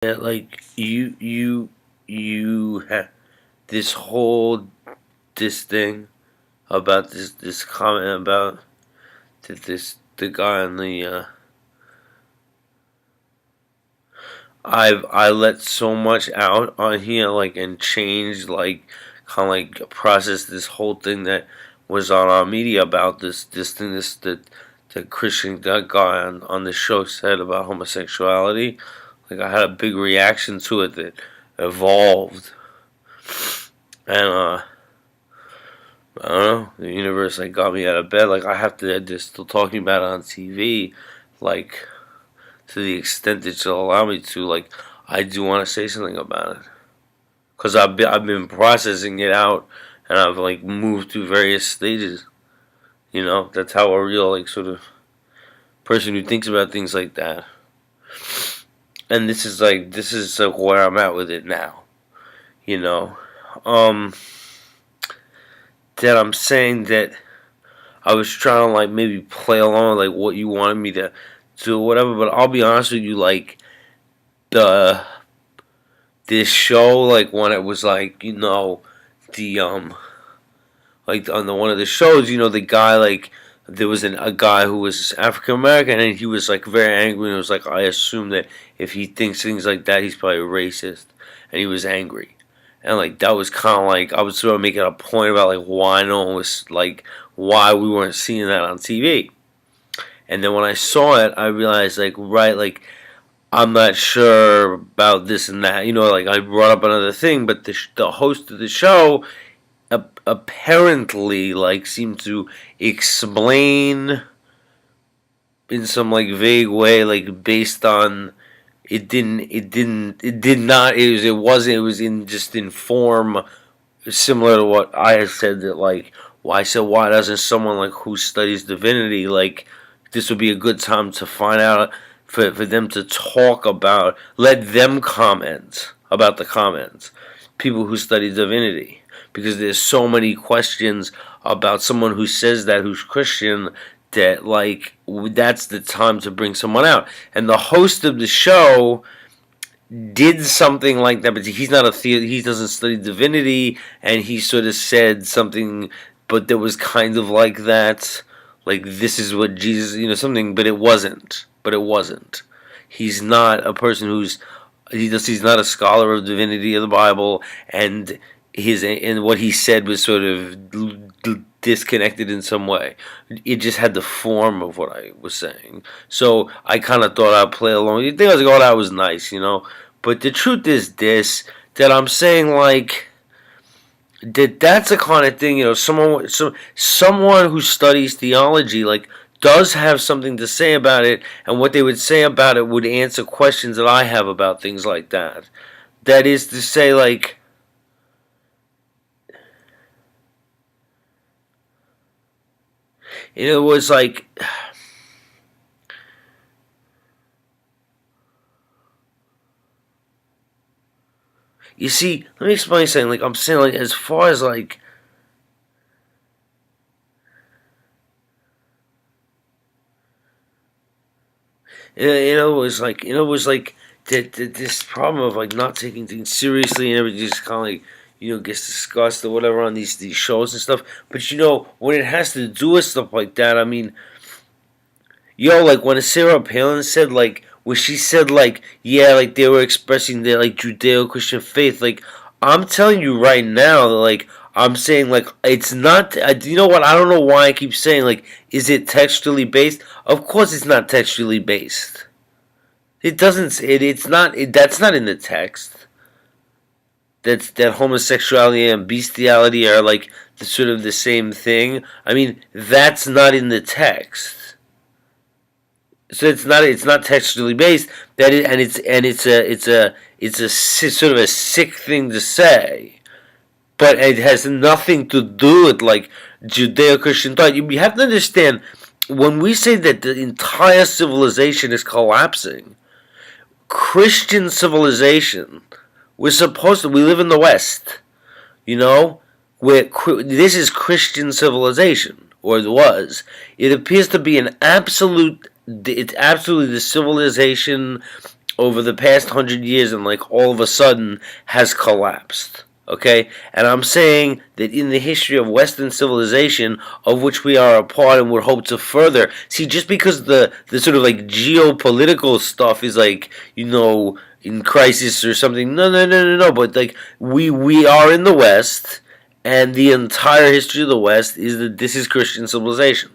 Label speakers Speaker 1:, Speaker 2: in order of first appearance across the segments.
Speaker 1: Yeah, like you have this whole this thing about this comment about the guy on the I let so much out on here, like, and changed, like, kind of like process this whole thing that was on our media about this thing, the Christian, that guy on the show said about homosexuality. Like, I had a big reaction to it that evolved, and I don't know, the universe, like, got me out of bed. Like, I have to, they're still talking about it on TV, like, to the extent that you'll allow me to. Like, I do want to say something about it, because I've been processing it out, and I've, like, moved through various stages. You know, that's how a real, like, sort of person who thinks about things like that. And this is like where I'm at with it now. You know, um, that I'm saying that I was trying to, like, maybe play along with, like, what you wanted me to do or whatever. But I'll be honest with you, like, the this show, like, when it was, like, the like, on the one of the shows, the guy, like, there was a guy who was African American, and he was, like, very angry, and it was like, I assume that if he thinks things like that, he's probably racist, and he was angry. And, like, that was kind of like, I was sort of making a point about, like, why no one was, like, why we weren't seeing that on TV. And then when I saw it, I realized, like, right, like, I'm not sure about this and that. Like, I brought up another thing, but the host of the show apparently, like, seemed to explain in some, like, vague way, like, based on it did not, it was in just in form similar to what I had said, that, like, why, so why doesn't someone, like, who studies divinity, like, this would be a good time to find out, for them to talk about, let them comment about the comments, people who study divinity, because there's so many questions about someone who says that, who's Christian, that, like, that's the time to bring someone out. And the host of the show did something like that, but he's not he doesn't study divinity, and he sort of said something, but that was kind of like that, like, this is what Jesus, something, but it wasn't. He's not a person he's not a scholar of divinity of the Bible, and what he said was sort of disconnected in some way. It just had the form of what I was saying. So I kind of thought I'd play along. You think I was like, oh, that was nice, But the truth is this, that I'm saying, like, that's the kind of thing, someone who studies theology, like, does have something to say about it, and what they would say about it would answer questions that I have about things like that. That is to say, like, it was like, you see, let me explain something. Like, I'm saying, like, as far as, like, it was like, this problem of, like, not taking things seriously, and everything just kind of, like, gets discussed or whatever on these shows and stuff. But when it has to do with stuff like that, I mean, like, when Sarah Palin said, like, when she said, like, yeah, like, they were expressing their, like, Judeo-Christian faith, like, I'm telling you right now that, like, I'm saying, like, it's not, you know what, I don't know why I keep saying, like, is it textually based? Of course it's not textually based. It doesn't, it's not, that's not in the text. That homosexuality and bestiality are, like, sort of the same thing. I mean, that's not in the text. So it's not textually based. It's a sort of a sick thing to say, but it has nothing to do with, like, Judeo-Christian thought. You have to understand, when we say that the entire civilization is collapsing, Christian civilization, we live in the West, where this is Christian civilization, or it was. It appears to be it's absolutely the civilization over the past 100 years and like all of a sudden has collapsed. Okay? And I'm saying that in the history of Western civilization, of which we are a part and would hope to further, see, just because the sort of like geopolitical stuff is like, in crisis or something, no, but like we are in the West, and the entire history of the West is that this is Christian civilization.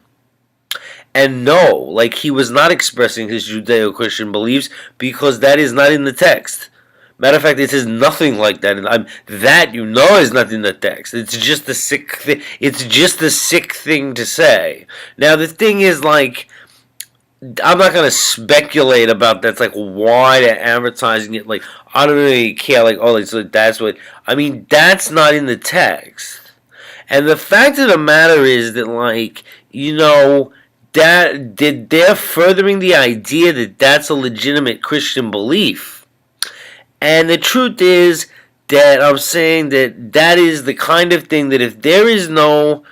Speaker 1: And no, like he was not expressing his Judeo-Christian beliefs because that is not in the text. Matter of fact, it says nothing like that, and that is not in the text. It's just a sick thing. It's just a sick thing to say. Now the thing is, like, I'm not gonna speculate about that's like why they're advertising it. Like, I don't really care. Like, oh, so that's what I mean. That's not in the text. And the fact of the matter is that, like, that they're furthering the idea that that's a legitimate Christian belief. And the truth is that I'm saying that is the kind of thing that if there is no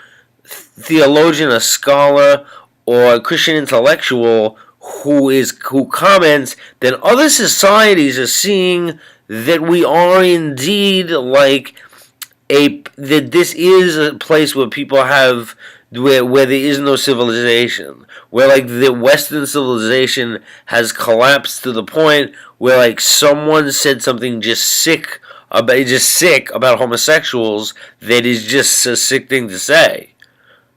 Speaker 1: theologian, a scholar, or a Christian intellectual who comments, then other societies are seeing that we are indeed like that this is a place where people have where there is no civilization, where like the Western civilization has collapsed to the point where like someone said something just sick about homosexuals that is just a sick thing to say.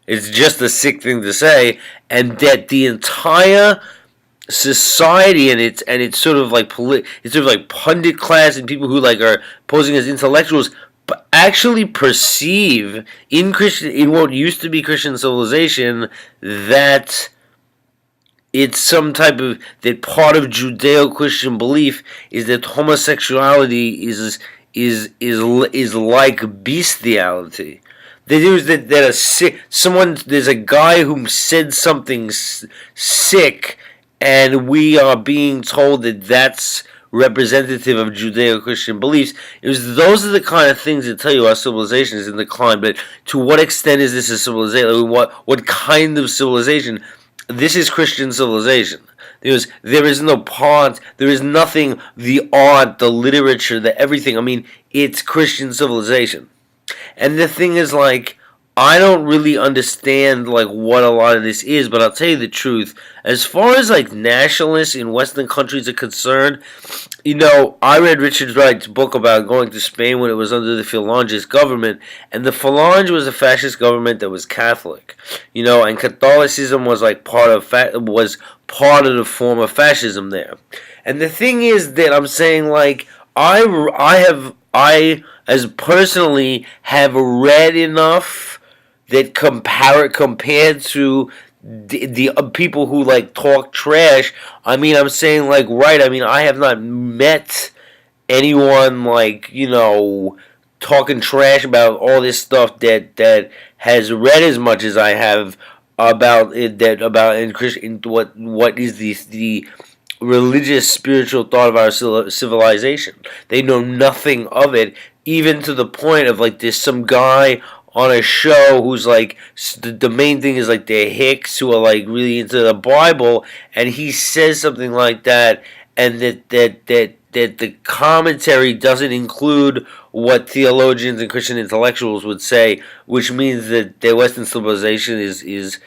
Speaker 1: It's just a sick thing to say, and that the entire society and it's sort of like it's sort of like pundit class and people who like are posing as intellectuals actually perceive in what used to be Christian civilization that it's some type of that part of Judeo-Christian belief is that homosexuality is like bestiality. There's there's a guy who said something sick, and we are being told that that's representative of Judeo-Christian beliefs. Those are the kind of things that tell you our civilization is in decline. But to what extent is this a civilization? What kind of civilization? This is Christian civilization. There is no part. There is nothing. The art, the literature, the everything. I mean, it's Christian civilization. And the thing is, like, I don't really understand like what a lot of this is, but I'll tell you the truth. As far as like nationalists in Western countries are concerned, I read Richard Wright's book about going to Spain when it was under the Falange government, and the Falange was a fascist government that was Catholic, and Catholicism was like part of the form of fascism there. And the thing is that I'm saying, like, I as personally have read enough that compared to the people who like talk trash. I mean, I'm saying, like, right. I mean, I have not met anyone like talking trash about all this stuff that has read as much as I have about it. In Christian, what is the religious spiritual thought of our civilization. They know nothing of it, even to the point of like there's some guy on a show who's like the main thing is like they're Hicks who are like really into the Bible, and he says something like that, and that the commentary doesn't include what theologians and Christian intellectuals would say, which means that their Western civilization is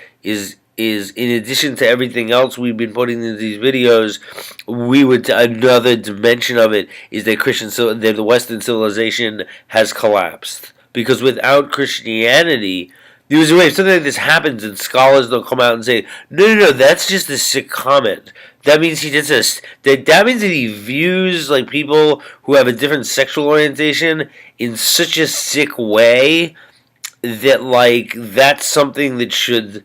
Speaker 1: in addition to everything else we've been putting into these videos, another dimension of it is that the Western civilization has collapsed. Because without Christianity, if something like this happens and scholars don't come out and say, no, that's just a sick comment. That means that means that he views like people who have a different sexual orientation in such a sick way that like that's something that should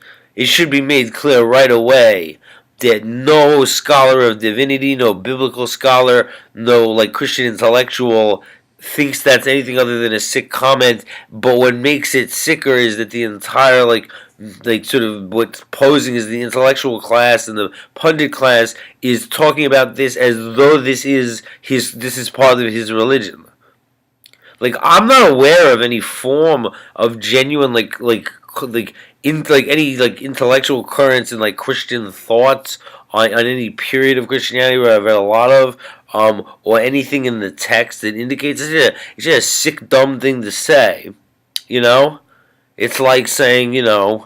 Speaker 1: be made clear right away that no scholar of divinity, no biblical scholar, no like Christian intellectual thinks that's anything other than a sick comment. But what makes it sicker is that the entire like sort of what's posing as the intellectual class and the pundit class is talking about this as though this is part of his religion. Like, I'm not aware of any form of genuine like in like any like intellectual currents and like Christian thoughts on any period of Christianity where I've read a lot of, or anything in the text that indicates it's just a sick, dumb thing to say. You know, it's like saying, I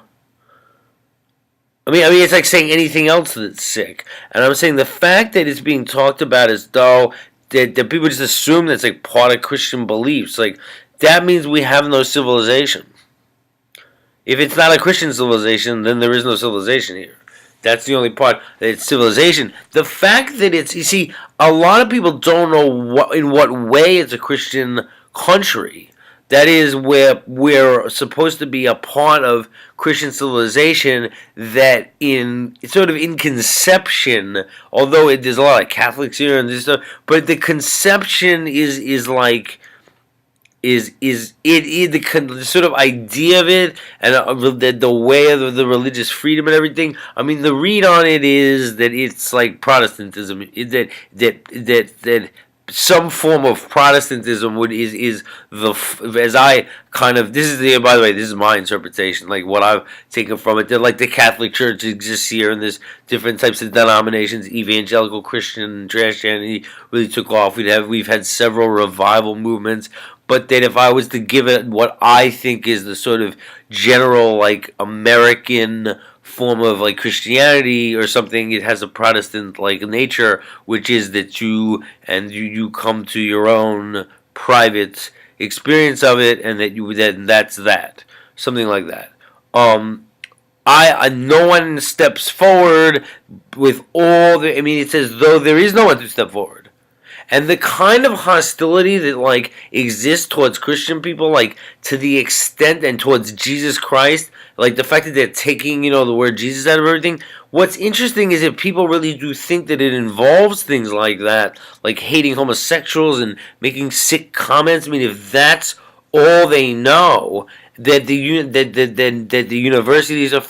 Speaker 1: mean, it's like saying anything else that's sick. And I'm saying the fact that it's being talked about as though that people just assume that's like part of Christian beliefs, like that means we have no civilization. If it's not a Christian civilization, then there is no civilization here. That's the only part that it's civilization. The fact that it's, you see, a lot of people don't know in what way it's a Christian country. That is where we're supposed to be a part of Christian civilization. That in conception, although there's a lot of Catholics here and this stuff, but the conception is like the sort of idea of it, and the way of the religious freedom and everything. I mean, the read on it is that it's like Protestantism. That some form of Protestantism is as I kind of, this is by the way, this is my interpretation, like what I've taken from it. That like the Catholic Church exists here, and there's different types of denominations. Evangelical Christian Christianity really took off. We've had several revival movements. But that if I was to give it what I think is the sort of general like American form of like Christianity or something, it has a Protestant like nature, which is that you come to your own private experience of it, and that's that, something like that. No one steps forward with all the. I mean, it's as though there is no one to step forward. And the kind of hostility that like exists towards Christian people, like to the extent, and towards Jesus Christ, like the fact that they're taking, the word Jesus out of everything. What's interesting is that people really do think that it involves things like that, like hating homosexuals and making sick comments. I mean, if that's all they know, that the universities are